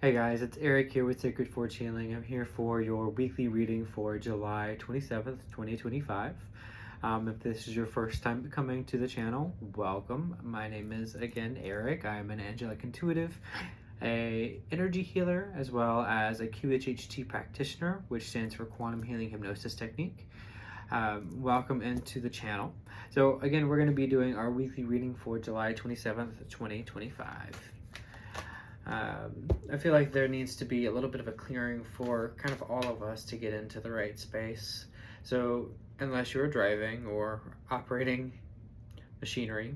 Hey guys, it's Eric here with Sacred Forge Healing. I'm here for your weekly reading for July 27th, 2025. If this is your first time coming to the channel, welcome. My name is, again, Eric. I am an angelic intuitive, a energy healer, as well as a QHHT practitioner, which stands for Quantum Healing Hypnosis Technique. Welcome into the channel. So again, we're going to be doing our weekly reading for July 27th, 2025. I feel like there needs to be a little bit of a clearing for kind of all of us to get into the right space. So unless you're driving or operating machinery,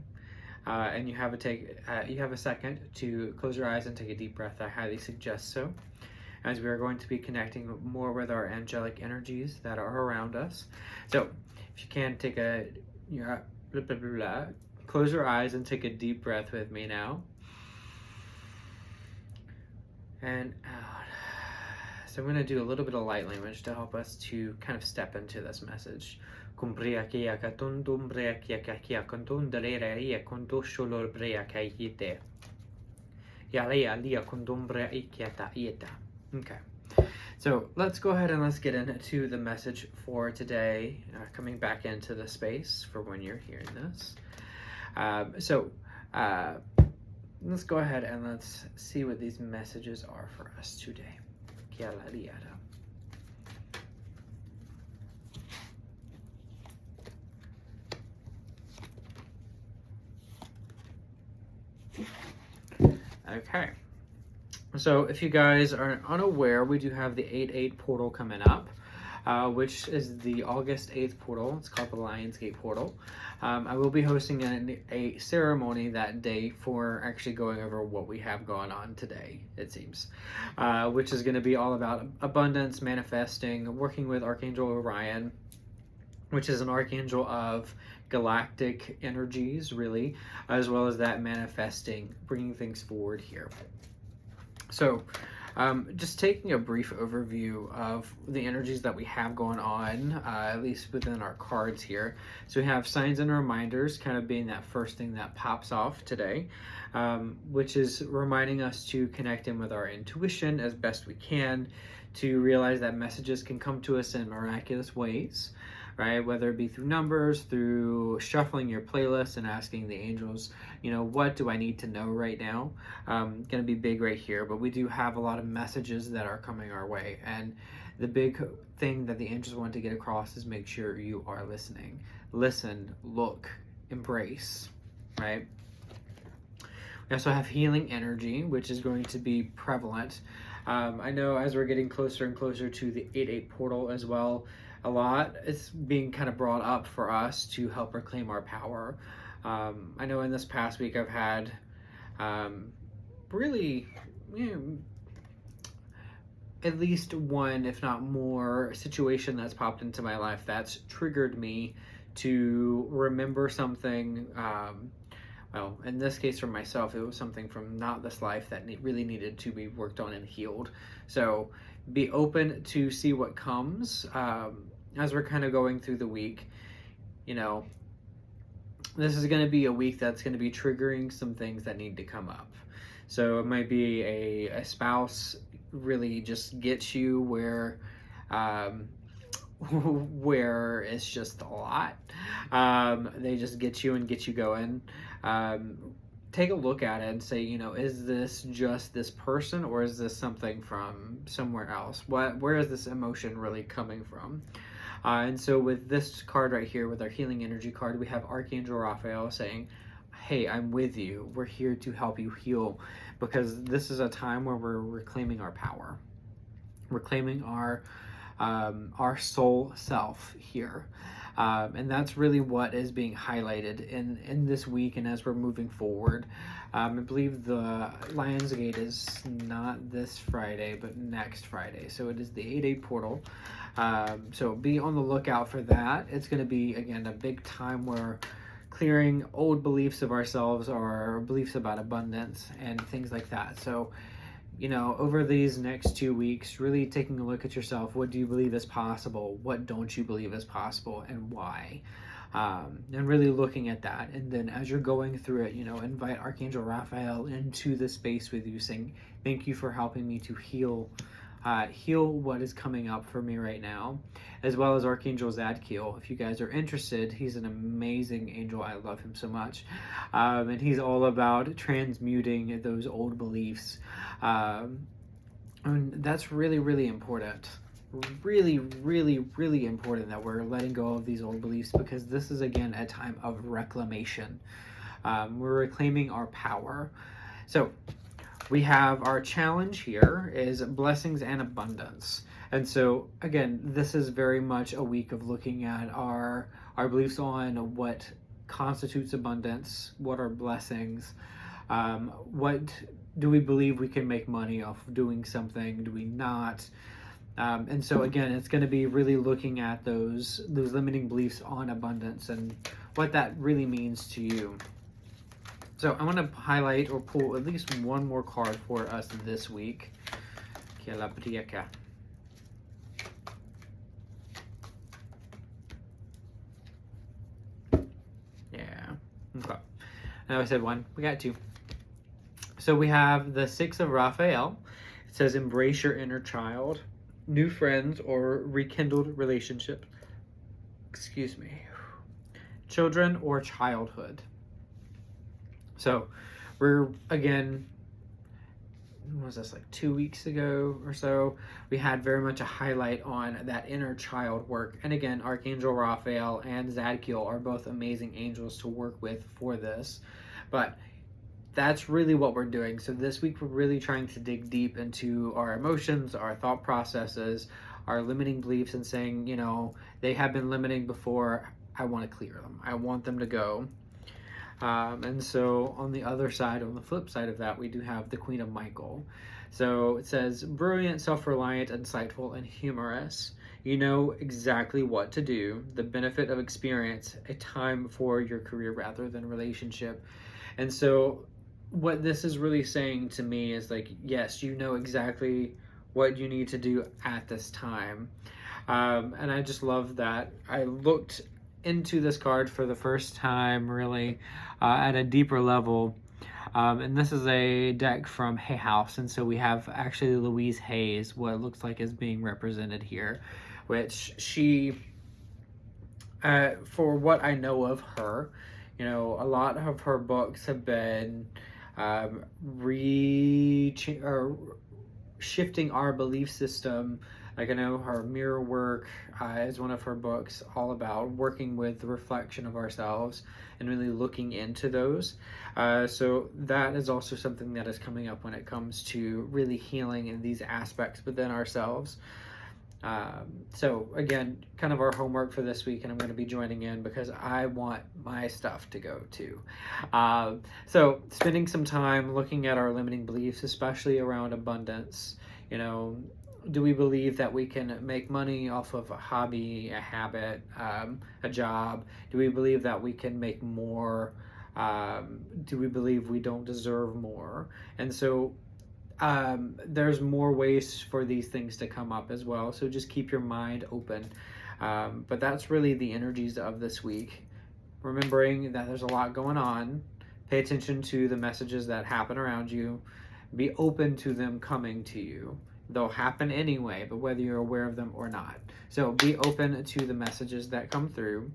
and you have a second to close your eyes and take a deep breath, I highly suggest so, as we are going to be connecting more with our angelic energies that are around us. So if you can close your eyes and take a deep breath with me now. And out. So I'm going to do a little bit of light language to help us to kind of step into this message. Okay. So let's go ahead and let's get into the message for today, coming back into the space for when you're hearing this. Let's go ahead and let's see what these messages are for us today. Okay. So if you guys are unaware, we do have the 8-8 portal coming up, which is the August 8th portal. It's called the Lionsgate portal. I will be hosting a ceremony that day for actually going over what we have going on today, it seems, which is going to be all about abundance, manifesting, working with Archangel Orion, which is an archangel of galactic energies, really, as well as that manifesting, bringing things forward here. So just taking a brief overview of the energies that we have going on, at least within our cards here. So we have signs and reminders kind of being that first thing that pops off today, which is reminding us to connect in with our intuition as best we can, to realize that messages can come to us in miraculous ways, right? Whether it be through numbers, through shuffling your playlist and asking the angels, what do I need to know right now? Gonna be big right here, but we do have a lot of messages that are coming our way. And the big thing that the angels want to get across is make sure you are listening. Listen, look, embrace, right? We also have healing energy, which is going to be prevalent. I know as we're getting closer and closer to the 8-8 portal as well, a lot is being kind of brought up for us to help reclaim our power. I know in this past week I've had really at least one, if not more, situation that's popped into my life that's triggered me to remember something. Well, in this case for myself, it was something from not this life that really needed to be worked on and healed. So be open to see what comes as we're kind of going through the week. This is going to be a week that's going to be triggering some things that need to come up. So it might be a spouse really just gets you where it's just a lot. They just get you and get you going. Take a look at it and say, is this just this person, or is this something from somewhere else? Where is this emotion really coming from? And so with this card right here, with our healing energy card, we have Archangel Raphael saying, hey, I'm with you. We're here to help you heal, because this is a time where we're reclaiming our power, reclaiming our soul self here. And that's really what is being highlighted in this week and as we're moving forward. I believe the Lionsgate is not this Friday, but next Friday. So it is the 8-8 portal. So be on the lookout for that. It's going to be, again, a big time where clearing old beliefs of ourselves or beliefs about abundance and things like that. So over these next 2 weeks, really taking a look at yourself. What do you believe is possible? What don't you believe is possible, and why? and really looking at that. And then as you're going through it, invite Archangel Raphael into the space with you, saying, thank you for helping me to heal what is coming up for me right now, as well as Archangel Zadkiel. If you guys are interested, he's an amazing angel. I love him so much. And he's all about transmuting those old beliefs. And that's really, really important. Really, really, really important that we're letting go of these old beliefs, because this is, again, a time of reclamation. We're reclaiming our power. So we have our challenge here is blessings and abundance. And so, again, this is very much a week of looking at our beliefs on what constitutes abundance, what are blessings, what do we believe we can make money off of doing something, do we not? And so, again, it's going to be really looking at those limiting beliefs on abundance and what that really means to you. So I want to highlight or pull at least one more card for us this week. Yeah. Okay. I know I said one. We got two. So we have the Six of Raphael. It says, embrace your inner child, new friends or rekindled relationship. Excuse me. Children or childhood. So we're, again, what was this, like 2 weeks ago or so? We had very much a highlight on that inner child work. And again, Archangel Raphael and Zadkiel are both amazing angels to work with for this. But that's really what we're doing. So this week we're really trying to dig deep into our emotions, our thought processes, our limiting beliefs, and saying, they have been limiting before. I want to clear them. I want them to go. And so on the other side, on the flip side of that, we do have the Queen of Michael. So it says, brilliant, self-reliant, insightful, and humorous. You know exactly what to do. The benefit of experience, a time for your career rather than relationship. And so what this is really saying to me is like, yes, you know exactly what you need to do at this time. And I just love that. I looked into this card for the first time, really, at a deeper level. And this is a deck from Hay House. And so we have actually Louise Hayes, what it looks like is being represented here, which she, for what I know of her, a lot of her books have been shifting our belief system. Like, I know her Mirror Work is one of her books, all about working with the reflection of ourselves and really looking into those. So that is also something that is coming up when it comes to really healing in these aspects within ourselves. So again, kind of our homework for this week, and I'm going to be joining in because I want my stuff to go too. So spending some time looking at our limiting beliefs, especially around abundance. Do we believe that we can make money off of a hobby, a habit, a job? Do we believe that we can make more? Do we believe we don't deserve more? And so there's more ways for these things to come up as well. So just keep your mind open. But that's really the energies of this week. Remembering that there's a lot going on. Pay attention to the messages that happen around you. Be open to them coming to you. They'll happen anyway, but whether you're aware of them or not. So be open to the messages that come through.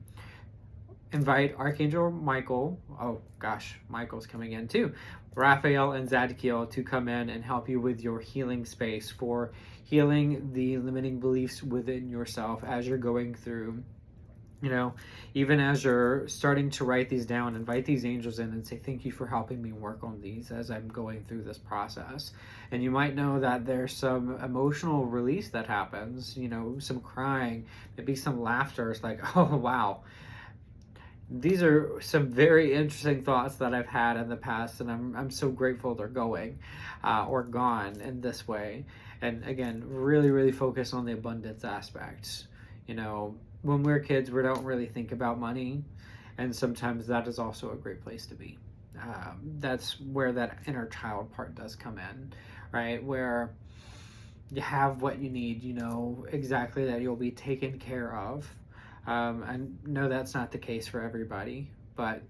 Invite Archangel Michael, oh gosh, Michael's coming in too, Raphael and Zadkiel to come in and help you with your healing space for healing the limiting beliefs within yourself as you're going through. Even as you're starting to write these down, invite these angels in and say, thank you for helping me work on these as I'm going through this process. And you might know that there's some emotional release that happens, some crying, maybe some laughter. It's like, oh, wow. These are some very interesting thoughts that I've had in the past, and I'm so grateful they're going or gone in this way. And again, really, really focus on the abundance aspects. When we're kids, we don't really think about money, and sometimes that is also a great place to be. That's where that inner child part does come in, right? Where you have what you need, exactly that you'll be taken care of. I know that's not the case for everybody, but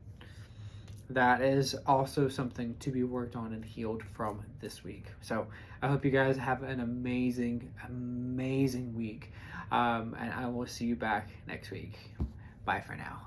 that is also something to be worked on and healed from this week. So I hope you guys have an amazing, amazing week. And I will see you back next week. Bye for now.